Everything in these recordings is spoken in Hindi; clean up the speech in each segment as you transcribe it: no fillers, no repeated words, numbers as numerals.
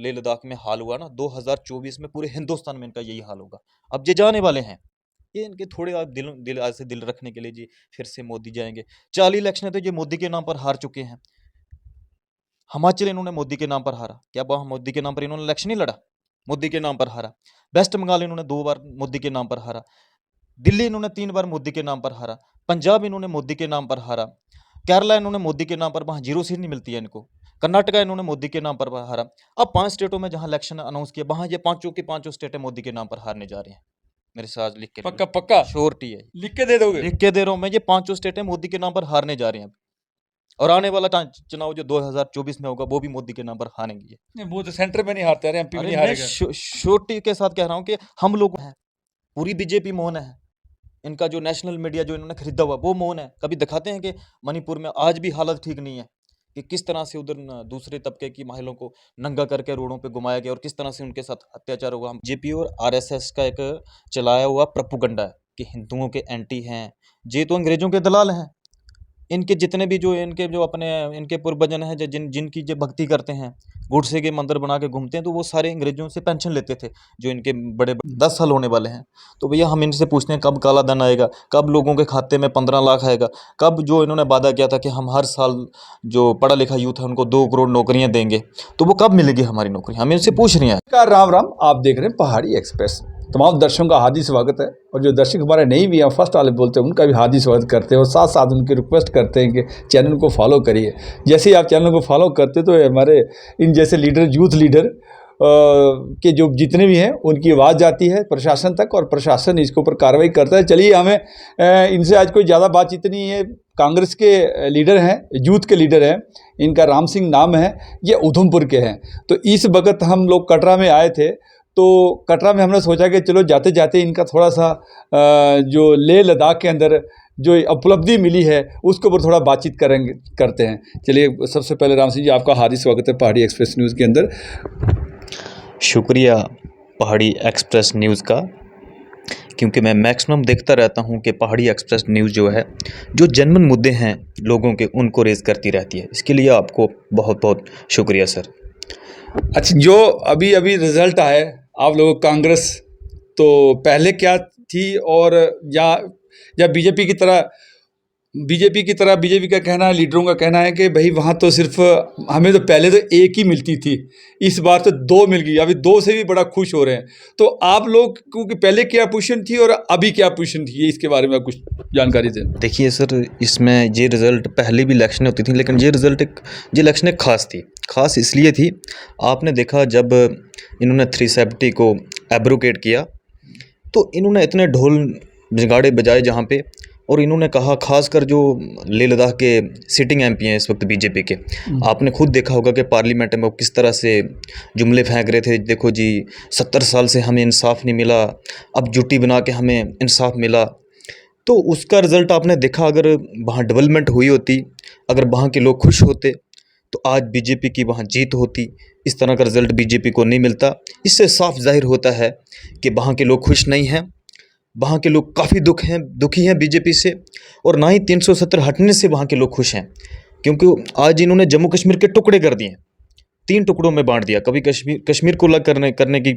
लेह लद्दाख में हाल हुआ ना, 2024 में पूरे हिंदुस्तान में इनका यही हाल होगा। अब ये जाने वाले हैं, ये इनके थोड़े आप दिल आज से दिल रखने के लिए जी फिर से मोदी जाएंगे। 40 इलेक्शन तो ये मोदी के नाम पर हार चुके हैं। हिमाचल इन्होंने मोदी के नाम पर हारा, क्या वहाँ मोदी के नाम पर इन्होंने इलेक्शन नहीं लड़ा? मोदी के नाम पर हारा। वेस्ट बंगाल इन्होंने 2 बार मोदी के नाम पर हारा। दिल्ली इन्होंने 3 बार मोदी के नाम पर हारा। पंजाब इन्होंने मोदी के नाम पर हारा। केरला इन्होंने मोदी के नाम पर, वहाँ 0 सीट नहीं मिलती है इनको। कर्नाटका इन्होंने मोदी के नाम पर हारा। अब 5 स्टेटों में जहाँ इलेक्शन अनाउंस किया, वहाँ ये पांचों की पांचों स्टेटें मोदी के नाम पर हारने जा रहे हैं। मेरे साथ लिख के पक्का पक्का श्योरिटी है, लिख के दे दोगे? लिख के दे रहा हूँ मैं, ये पांचों स्टेटें मोदी के नाम पर हारने जा रहे हैं। और आने वाला चुनाव जो 2024 में होगा वो भी मोदी के नाम पर हारेंगे। नहीं, वो तो सेंटर में नहीं हारते, एमपी में नहीं हारेगा। श्योरिटी के साथ कह रहा हूँ कि हम लोग हैं, पूरी बीजेपी मौन है। इनका जो नेशनल मीडिया जो इन्होंने खरीदा हुआ वो मौन है। कभी दिखाते हैं कि मणिपुर में आज भी हालत ठीक नहीं है, कि किस तरह से उधर दूसरे तबके की महिलाओं को नंगा करके रोडों पे घुमाया गया और किस तरह से उनके साथ अत्याचार हुआ। जेपी और आरएसएस का एक चलाया हुआ प्रोपेगेंडा है कि हिंदुओं के एंटी हैं, ये तो अंग्रेजों के दलाल हैं। इनके जितने भी जो इनके जो अपने इनके पूर्वजन हैं, जिनकी जो भक्ति करते हैं, गुडसे के मंदिर बना के घूमते हैं, तो वो सारे अंग्रेजों से पेंशन लेते थे, जो इनके बड़े 10 साल होने वाले हैं। तो भैया हम इनसे पूछते हैं कब काला धन आएगा, कब लोगों के खाते में 15 लाख आएगा, कब जो इन्होंने वादा किया था कि हम हर साल जो पढ़ा लिखा यूथ है उनको 2 करोड़ नौकरियां देंगे, तो वो कब मिलेगी हमारी नौकरी? हम इनसे पूछ रहे हैं। राम राम, आप देख रहे हैं पहाड़ी एक्सप्रेस। तमाम दर्शकों का हार्दिक स्वागत है, और जो दर्शक हमारे नहीं भी हैं फर्स्ट वाले बोलते हैं उनका भी हार्दिक स्वागत करते हैं, और साथ साथ उनकी रिक्वेस्ट करते हैं कि चैनल को फॉलो करिए। जैसे ही आप चैनल को फॉलो करते तो हमारे इन जैसे लीडर, यूथ लीडर के जो जितने भी हैं उनकी आवाज़ जाती है प्रशासन तक, और प्रशासन इसके ऊपर कार्रवाई करता है। चलिए, हमें इनसे आज कोई ज़्यादा बातचीत नहीं है। कांग्रेस के लीडर हैं, यूथ के लीडर हैं, इनका राम सिंह नाम है, ये उधमपुर के हैं। तो इस वक्त हम लोग कटरा में आए थे, तो कटरा में हमने सोचा कि चलो जाते जाते इनका थोड़ा सा जो लेह लद्दाख के अंदर जो उपलब्धि मिली है उसके ऊपर थोड़ा बातचीत करते हैं। चलिए, सबसे पहले राम सिंह जी, आपका हार्दिक स्वागत है पहाड़ी एक्सप्रेस न्यूज़ के अंदर। शुक्रिया पहाड़ी एक्सप्रेस न्यूज़ का, क्योंकि मैं मैक्सिमम देखता रहता हूं कि पहाड़ी एक्सप्रेस न्यूज़ जो है, जो जेन्युइन मुद्दे हैं लोगों के, उनको रेज़ करती रहती है। इसके लिए आपको बहुत बहुत शुक्रिया सर। अच्छा, जो अभी अभी रिज़ल्ट आए आप लोगों कांग्रेस, तो पहले क्या थी, और या बीजेपी की तरह बीजेपी का कहना है, लीडरों का कहना है कि भाई वहाँ तो सिर्फ हमें तो पहले तो 1 ही मिलती थी, इस बार तो 2 मिल गई, अभी 2 से भी बड़ा खुश हो रहे हैं। तो आप लोग क्योंकि पहले क्या पोजीशन थी और अभी क्या पोजीशन थी, ये इसके बारे में कुछ जानकारी दें। देखिए सर, इसमें ये रिज़ल्ट पहले भी इलेक्शन होती थी, लेकिन ये इलेक्शन एक ख़ास थी। ख़ास इसलिए थी, आपने देखा जब इन्होंने 370 को एब्रोगेट किया तो इन्होंने इतने ढोल नगाड़े बजाए जहाँ पे, और इन्होंने कहा, खासकर जो लेह लद्दाख के सिटिंग एमपी हैं इस वक्त बीजेपी के, आपने खुद देखा होगा कि पार्लियामेंट में वो किस तरह से जुमले फेंक रहे थे। देखो जी, 70 साल से हमें इंसाफ नहीं मिला, अब जुटी बना के हमें इंसाफ मिला। तो उसका रिज़ल्ट आपने देखा। अगर वहाँ डेवलपमेंट हुई होती, अगर वहाँ के लोग खुश होते, तो आज बीजेपी की वहाँ जीत होती। इस तरह का रिज़ल्ट बीजेपी को नहीं मिलता। इससे साफ जाहिर होता है कि वहाँ के लोग खुश नहीं हैं, वहाँ के लोग काफ़ी दुखी हैं बीजेपी से, और ना ही 370 हटने से वहाँ के लोग खुश हैं। क्योंकि आज इन्होंने जम्मू कश्मीर के टुकड़े कर दिए, 3 टुकड़ों में बांट दिया। कभी कश्मीर को अलग करने की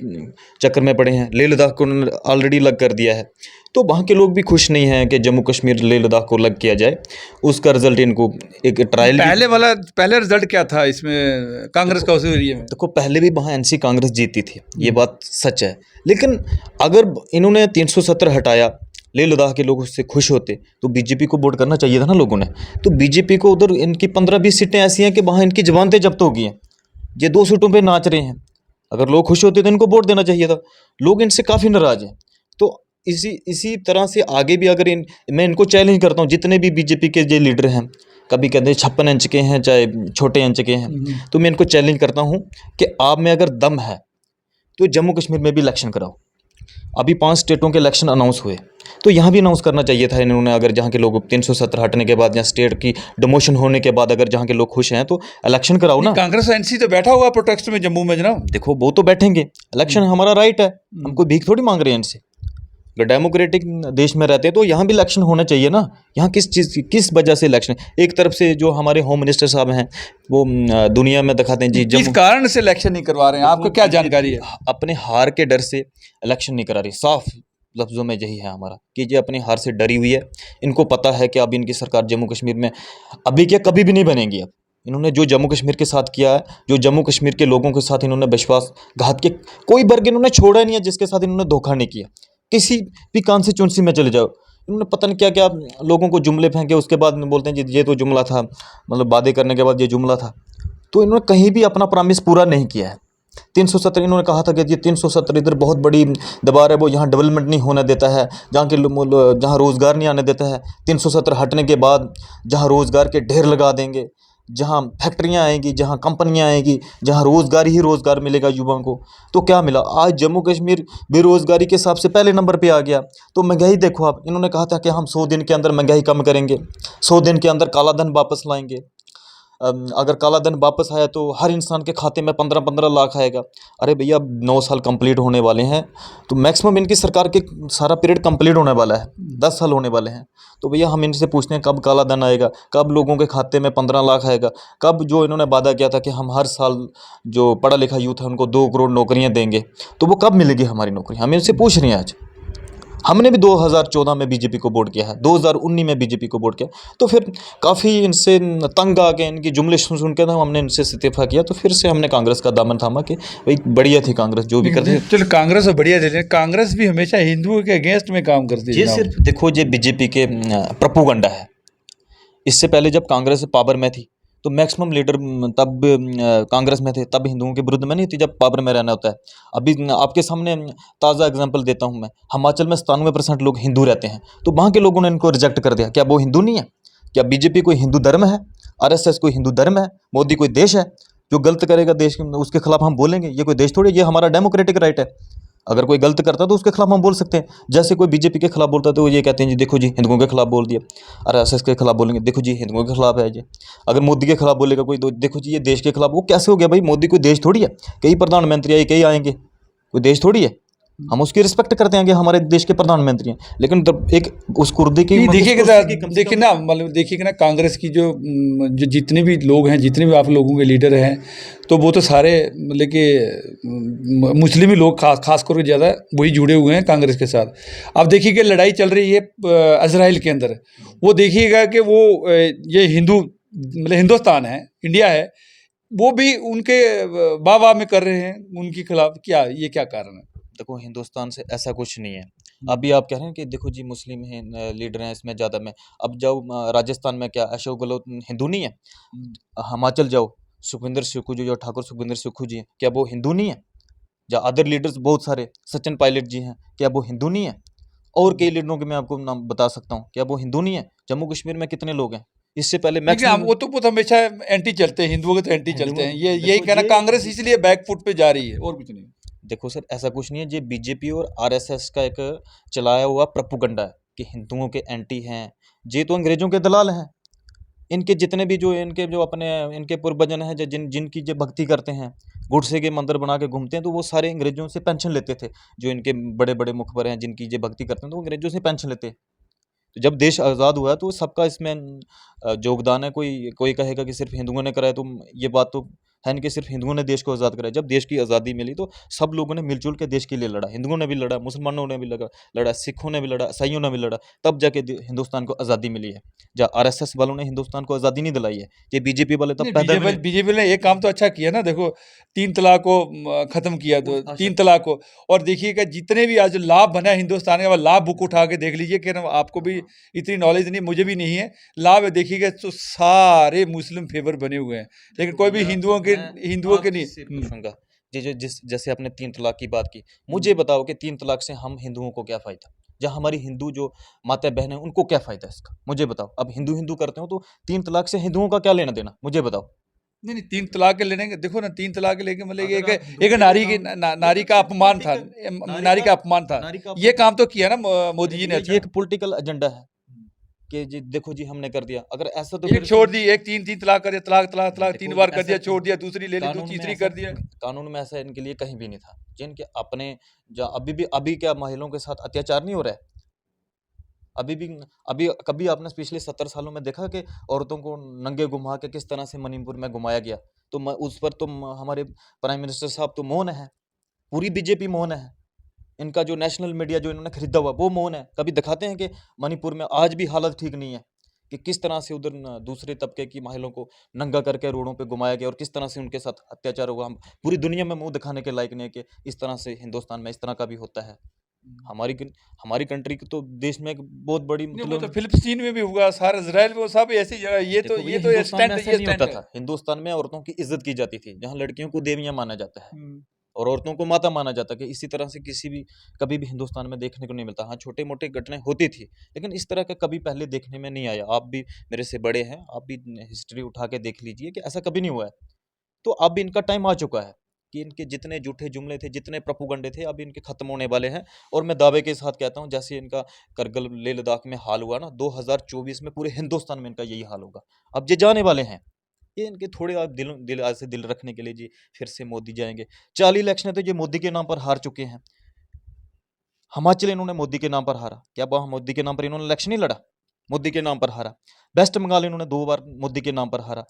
चक्कर में पड़े हैं, लेह लद्दाख को उन्होंने ऑलरेडी अलग कर दिया है। तो वहाँ के लोग भी खुश नहीं हैं कि जम्मू कश्मीर लेह लद्दाख को अलग किया जाए। उसका रिजल्ट इनको एक ट्रायल, पहले रिजल्ट क्या था इसमें कांग्रेस का उस एरिया में? देखो, पहले भी वहाँ एनसी कांग्रेस जीती थी, ये बात सच है। लेकिन अगर इन्होंने 370 हटाया, लेह लद्दाख के लोग उससे खुश होते, तो बीजेपी को वोट करना चाहिए था ना लोगों ने। तो बीजेपी को उधर इनकी 15-20 सीटें ऐसी हैं कि वहाँ इनकी जमानतें जब्त हो गई हैं, ये 2 सीटों पे नाच रहे हैं। अगर लोग खुश होते तो इनको वोट देना चाहिए था। लोग इनसे काफ़ी नाराज़ हैं। तो इसी तरह से आगे भी अगर मैं इनको चैलेंज करता हूँ, जितने भी बीजेपी के जो लीडर हैं, कभी कहते हैं 56 इंच के हैं, चाहे छोटे इंच के हैं, तो मैं इनको चैलेंज करता हूँ कि आप में अगर दम है तो जम्मू कश्मीर में भी इलेक्शन कराओ। अभी 5 स्टेटों के इलेक्शन अनाउंस हुए, तो यहाँ भी अनाउंस करना चाहिए था इन्होंने। अगर जहाँ के लोग 370 हटने के बाद या स्टेट की डिमोशन होने के बाद अगर जहाँ के लोग खुश हैं तो इलेक्शन कराओ ना। कांग्रेस एनसी तो बैठा हुआ प्रोटेस्ट में जम्मू में जनाब। देखो, वो तो बैठेंगे, इलेक्शन हमारा राइट है, हम कोई भीख थोड़ी मांग रहे हैं इनसे। अगर डेमोक्रेटिक देश में रहते तो यहाँ भी इलेक्शन होना चाहिए ना। यहाँ किस वजह से इलेक्शन, एक तरफ से जो हमारे होम मिनिस्टर साहब हैं वो दुनिया में दिखाते हैं जी किस कारण से इलेक्शन नहीं करवा रहे हैं, आपको क्या जानकारी है? अपने हार के डर से इलेक्शन नहीं करा रही। साफ लफ्ज़ों में यही है हमारा कि ये अपनी हार से डरी हुई है। इनको पता है कि अब इनकी सरकार जम्मू कश्मीर में अभी क्या कभी भी नहीं बनेगी। अब इन्होंने जो जम्मू कश्मीर के साथ किया है, जो जम्मू कश्मीर के लोगों के साथ इन्होंने विश्वासघात के, कोई वर्ग इन्होंने छोड़ा नहीं है जिसके साथ इन्होंने धोखा नहीं किया। किसी भी कॉन्स्टिट्यूंसी में चले जाओ, इन्होंने पता नहीं क्या क्या लोगों को जुमले फेंके, उसके बाद बोलते हैं जी ये तो जुमला था, मतलब वादे करने के बाद ये जुमला था। तो इन्होंने कहीं भी अपना प्रॉमिस पूरा नहीं किया है। 370 इन्होंने कहा था कि ये 370 इधर बहुत बड़ी दीवार है, वो यहाँ डेवलपमेंट नहीं होने देता है, जहाँ रोज़गार नहीं आने देता है। 370 हटने के बाद जहाँ रोज़गार के ढेर लगा देंगे, जहाँ फैक्ट्रियाँ आएंगी, जहाँ कंपनियाँ आएंगी, जहाँ रोज़गार ही रोज़गार मिलेगा युवाओं को। तो क्या मिला? आज जम्मू कश्मीर बेरोज़गारी के हिसाब से पहले नंबर पे आ गया। तो महंगाई देखो आप, इन्होंने कहा था कि हम 100 दिन के अंदर महंगाई कम करेंगे, 100 दिन के अंदर काला धन वापस लाएंगे। अगर काला धन वापस आया तो हर इंसान के खाते में 15-15 लाख आएगा। अरे भैया अब 9 साल कंप्लीट होने वाले हैं, तो मैक्सिमम इनकी सरकार के सारा पीरियड कंप्लीट होने वाला है, 10 साल होने वाले हैं। तो भैया हम इनसे पूछते हैं कब काला धन आएगा, कब लोगों के खाते में 15 लाख आएगा, कब जो इन्होंने वादा किया था कि हम हर साल जो पढ़ा लिखा यूथ है उनको 2 करोड़ नौकरियाँ देंगे, तो वो कब मिलेगी हमारी नौकरी? हम इनसे पूछ रहे हैं आज। हमने भी 2014 में बीजेपी को वोट किया है, 2019 में बीजेपी को वोट किया। तो फिर काफ़ी इनसे तंग आ गए, इनकी जुमले सुन के ना हमने इनसे इस्तीफा किया। तो फिर से हमने कांग्रेस का दामन थामा कि भाई बढ़िया थी कांग्रेस जो भी करते थे। चलो कांग्रेस तो बढ़िया थी, कांग्रेस भी हमेशा हिंदुओं के अगेंस्ट में काम करती है। ये सिर्फ देखो ये बीजेपी के प्रोपोगंडा है। इससे पहले जब कांग्रेस पावर में थी तो मैक्सिमम लीडर तब कांग्रेस में थे, तब हिंदुओं के विरुद्ध में नहीं थी, जब पावर में रहना होता है। अभी आपके सामने ताज़ा एग्जांपल देता हूं मैं, हिमाचल में 97% लोग हिंदू रहते हैं, तो वहाँ के लोगों ने इनको रिजेक्ट कर दिया। क्या वो हिंदू नहीं है? क्या बीजेपी कोई हिंदू धर्म है? आरएसएस कोई हिंदू धर्म है? मोदी कोई देश है? जो गलत करेगा देश उसके खिलाफ हम बोलेंगे, ये कोई देश थोड़ी, ये हमारा डेमोक्रेटिक राइट है। अगर कोई गलत करता है तो उसके खिलाफ हम बोल सकते हैं। जैसे कोई बीजेपी के खिलाफ बोलता है तो ये कहते हैं जी देखो जी हिंदुओं के खिलाफ बोल दिया, आरएसएस के खिलाफ बोलेंगे देखो जी हिंदुओं के खिलाफ है जी। अगर मोदी के खिलाफ बोलेगा कोई तो देखो जी ये देश के खिलाफ। वो कैसे हो गया भाई? मोदी कोई देश थोड़ी है, कई प्रधानमंत्री आए कई आएंगे, कोई देश थोड़ी है। हम उसकी रिस्पेक्ट करते हैं कि हमारे देश के प्रधानमंत्री हैं, लेकिन एक उस कुर्दे की देखिए ना, मतलब देखिए ना कांग्रेस की जो जितने भी लोग हैं, जितने भी आप लोगों के लीडर हैं, तो वो तो सारे मतलब कि मुस्लिम ही लोग खास करके ज़्यादा वही जुड़े हुए हैं कांग्रेस के साथ। अब देखिए कि लड़ाई चल रही है इजराइल के अंदर, वो देखिएगा कि वो ये हिंदू मतलब हिंदुस्तान है, इंडिया है, वो भी उनके वाह में कर रहे हैं उनके खिलाफ। क्या ये क्या कारण है? देखो हिंदुस्तान से ऐसा कुछ नहीं है। अभी आप कह रहे हैं कि देखो जी मुस्लिम हैं लीडर हैं इसमें ज़्यादा में। अब जाओ राजस्थान में, क्या अशोक गहलोत हिंदू नहीं है? हिमाचल जाओ, सुखविंदर सुक्खू जो ठाकुर सुखविंदर सुक्खू जी हैं, क्या वो हिंदू नहीं है? या अदर लीडर्स बहुत सारे, सचिन पायलट जी हैं, क्या वो हिंदू नहीं है? और कई लीडरों के मैं आपको नाम बता सकता हूँ, क्या वो हिंदू नहीं है? जम्मू कश्मीर में कितने लोग हैं? इससे पहले वो तो हमेशा एंटी चलते हैं, हिंदुओं के तो एंटी चलते हैं। ये यही कहना कांग्रेस इसलिए बैक फुट पे जा रही है और कुछ नहीं। देखो सर ऐसा कुछ नहीं है, ये बीजेपी और आरएसएस का एक चलाया हुआ प्रोपेगेंडा है कि हिंदुओं के एंटी हैं। ये तो अंग्रेजों के दलाल हैं। इनके जितने भी जो अपने इनके पूर्वजन हैं जिनकी जो भक्ति करते हैं, गुडसे के मंदिर बना के घूमते हैं, तो वो सारे अंग्रेजों से पेंशन लेते थे। जो इनके बड़े बड़े मुखबर हैं जिनकी जो भक्ति करते हैं, तो वो अंग्रेजों से पेंशन लेते हैं। तो जब देश आज़ाद हुआ तो सबका इसमें योगदान है। कोई कहेगा कि सिर्फ हिंदुओं ने कराया, तो ये बात तो है नहीं कि सिर्फ हिंदुओं ने देश को आज़ाद कराया। जब देश की आज़ादी मिली तो सब लोगों ने मिलजुल के देश के लिए लड़ा। हिंदुओं ने भी लड़ा, मुसलमानों ने भी लड़ा, सिखों ने भी लड़ा, ईसाइयों ने भी लड़ा, तब जाके हिंदुस्तान को आज़ादी मिली है। जहाँ आरएसएस वालों ने हिंदुस्तान को आज़ादी नहीं दिलाई है, ये बीजेपी वाले तब पैदा हुए। बीजेपी ने एक काम तो अच्छा किया ना, देखो 3 तलाक को खत्म किया, तो 3 तलाक को। और देखिएगा जितने भी आज लाभ बना है हिंदुस्तान का, लाभ बुक उठा के देख लीजिए कि आपको भी इतनी नॉलेज नहीं, मुझे भी नहीं है। लाभ देखिएगा तो सारे मुस्लिम फेवर बने हुए हैं, लेकिन कोई भी हिंदुओं के नहीं। पूछूंगा जैसे आपने 3 तलाक की बात की, मुझे बताओ कि 3 तलाक से हम हिंदुओं को क्या फ़ायदा? जहाँ हमारी हिंदू जो माता बहन है उनको क्या फ़ायदा इसका? मुझे बताओ। अब हिंदू करते हो तो 3 तलाक से हिंदुओं का क्या लेना देना? मुझे बताओ। नहीं 3 तलाक के लेने, देखो ना 3 तलाक लेके मतलब एक नारी का अपमान था, नारी का अपमान था। ये काम तो किया ना मोदी जी ने। ये एक पॉलिटिकल एजेंडा है। कि जी देखो जी हमने कर दिया। अगर ऐसा तो एक फिर छोड़ दी, एक 3 तलाक कर दिया, तलाक देखो 3 बार कर ऐसा दिया, छोड़ दिया, दूसरी ले ली, कानून में तीसरी ऐसा कर दिया। कानून में ऐसा इनके लिए कहीं भी नहीं था। जिनके अपने अभी क्या महिलाओं के साथ अत्याचार नहीं हो रहा है? अभी भी अभी कभी आपने पिछले 70 सालों में देखा कि औरतों को नंगे घुमा के किस तरह से मणिपुर में घुमाया गया? तो उस पर तो हमारे प्राइम मिनिस्टर साहब तो मौन है, पूरी बीजेपी मौन है। इनका जो नेशनल मीडिया जो इन्होंने खरीदा हुआ वो मौन है। कभी दिखाते हैं कि मणिपुर में आज भी हालत ठीक नहीं है, कि किस तरह से उधर दूसरे तबके की महिलाओं को नंगा करके रोडों पे घुमाया गया और किस तरह से उनके साथ अत्याचार हुआ। हम पूरी दुनिया में मुंह दिखाने के लायक नहीं है कि इस तरह से हिंदुस्तान में इस तरह का भी होता है। हमारी कंट्री की तो देश में एक बहुत बड़ी नहीं, वो तो मतलब फिलिस्तीन में भी हुआ, सारा इजराइल में, वो सब ऐसी जगह। ये तो देखो ये तो हिंदुस्तान में स्टैंड, ऐसा ये नहीं स्टैंड होता है। था। हिंदुस्तान में औरतों की इज्जत की जाती थी, जहाँ लड़कियों को देवियां माना जाता है हम्म। और औरतों को माता माना जाता है। कि इसी तरह से किसी भी कभी भी हिंदुस्तान में देखने को नहीं मिलता। हाँ, छोटे मोटे घटनाएं होती थी, लेकिन इस तरह का कभी पहले देखने में नहीं आया। आप भी मेरे से बड़े हैं, आप भी हिस्ट्री उठा के देख लीजिए कि ऐसा कभी नहीं हुआ है। तो अब इनका टाइम आ चुका है कि इनके जितने झूठे जुमले थे, जितने प्रोपोगंडे थे, अब इनके खत्म होने वाले हैं। और मैं दावे के साथ कहता हूँ, जैसे इनका करगिल लेह लद्दाख में हाल हुआ ना, 2024 में पूरे हिंदुस्तान में इनका यही हाल होगा। अब ये जाने वाले हैं, ये इनके थोड़े आप दिल आज से दिल रखने के लिए जी फिर से मोदी जाएंगे। 40 इलेक्शन तो ये मोदी के नाम पर हार चुके हैं। हिमाचल इन्होंने मोदी के नाम पर हारा, क्या वहाँ मोदी के नाम पर इन्होंने इलेक्शन नहीं लड़ा? मोदी के नाम पर हारा। वेस्ट बंगाल इन्होंने 2 बार मोदी के नाम पर हारा।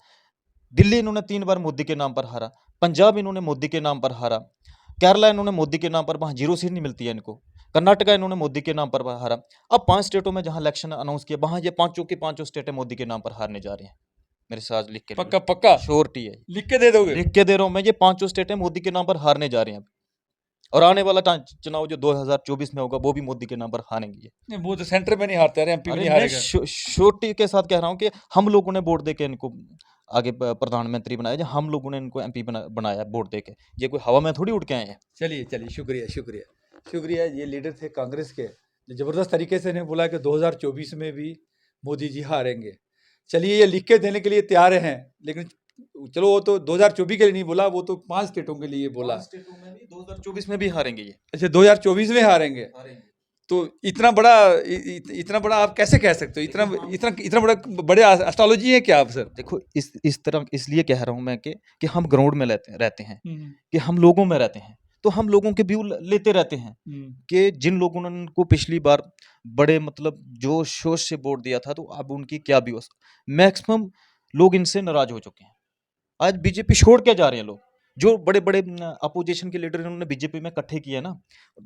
दिल्ली इन्होंने 3 बार मोदी के नाम पर हारा। पंजाब इन्होंने मोदी के नाम पर हारा। केरला इन्होंने मोदी के नाम पर, वहाँ 0 सीट नहीं मिलती है इनको। कर्नाटका इन्होंने मोदी के नाम पर हारा। अब 5 स्टेटों में जहाँ इलेक्शन अनाउंस किया, वहाँ ये पांचों की पांचों स्टेटें मोदी के नाम पर हारने जा रहे हैं। मेरे साथ लिख के ले लो। पक्का पक्का श्योरिटी है, लिख के दे दोगे? लिख के दे रहा हूँ मैं, ये पांचों स्टेटें मोदी के नाम पर हारने जा रहे हैं। और आने वाला चुनाव जो 2024 में होगा वो भी मोदी के नाम पर हारेंगे ये। नहीं, वो तो सेंटर में नहीं हारता है, एमपी में अरे नहीं मैं हारेगा। श्योरिटी के साथ कह रहा हूँ कि हम लोगों ने वोट देके इनको आगे प्रधानमंत्री बनाया, जो हम लोगों ने इनको एमपी बनाया वोट देके। ये कोई हवा में थोड़ी उड़ के आए हैं। चलिए चलिए, शुक्रिया शुक्रिया शुक्रिया। ये लीडर थे कांग्रेस के, जो ज़बरदस्त तरीके से इन्हें बोला कि 2024 में भी मोदी जी हारेंगे। चलिए, ये लिख के देने के लिए तैयार हैं, लेकिन चलो वो तो 2024 के लिए नहीं बोला, वो तो 5 स्टेटों के लिए बोला। 5 स्टेटों में भी 2024 में भी हारेंगे ये। अच्छा, 2024 में हारेंगे? हारेंगे। तो इतना बड़ा आप कैसे कह सकते हो? इतना इतना इतना बड़े एस्ट्रोलॉजी है क्या आप सर? देखो इस तरह इसलिए कह रहा हूँ मैं कि हम ग्राउंड में रहते हैं, हम्म, कि हम लोगों में रहते हैं, तो हम लोगों के व्यू लेते रहते हैं। हम्म, कि जिन लोगों ने उनको पिछली बार बड़े मतलब जोश शोश से वोट दिया था, तो अब उनकी क्या व्यू। मैक्सिमम लोग इनसे नाराज हो चुके हैं। आज बीजेपी छोड़ के जा रहे हैं लोग। जो बड़े बड़े अपोजिशन के लीडर इन्होंने बीजेपी में इकट्ठे किए ना,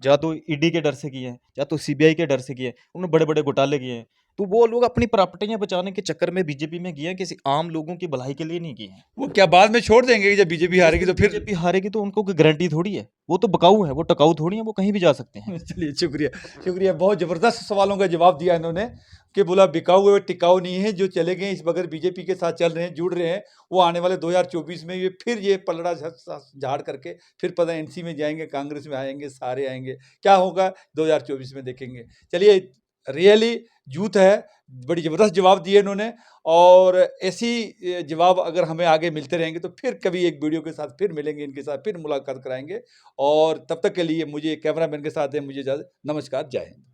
या तो ईडी के डर से किए हैं, या तो सीबीआई के डर से किए हैं, उन्होंने बड़े बड़े घोटाले किए हैं। तो वो लोग अपनी प्रॉपर्टियां बचाने के चक्कर में बीजेपी में गए हैं, किसी आम लोगों की भलाई के लिए नहीं किए हैं। वो क्या बाद में छोड़ देंगे कि जब बीजेपी हारेगी तो फिर? बीजेपी हारेगी तो उनको कोई गारंटी थोड़ी है। वो तो बकाऊ है, वो टकाऊ थोड़ी है, वो कहीं भी जा सकते हैं। चलिए, शुक्रिया शुक्रिया। बहुत ज़बरदस्त सवालों का जवाब दिया इन्होंने, कि बोला बिकाऊ है, टिकाऊ नहीं है। जो चले गए इस बगैर बीजेपी के साथ चल रहे हैं, जुड़ रहे हैं, वो आने वाले 2024 में ये पलड़ा झाड़ करके फिर पता एनसी में जाएंगे, कांग्रेस में आएंगे, सारे आएंगे। क्या होगा 2024 में देखेंगे। चलिए, रियली यूथ है, बड़ी ज़बरदस्त जवाब दिए इन्होंने। और ऐसी जवाब अगर हमें आगे मिलते रहेंगे तो फिर कभी एक वीडियो के साथ फिर मिलेंगे, इनके साथ फिर मुलाकात कराएंगे। और तब तक के लिए मुझे कैमरामैन के साथ है, मुझे इजाज़त। नमस्कार, जय हिंद।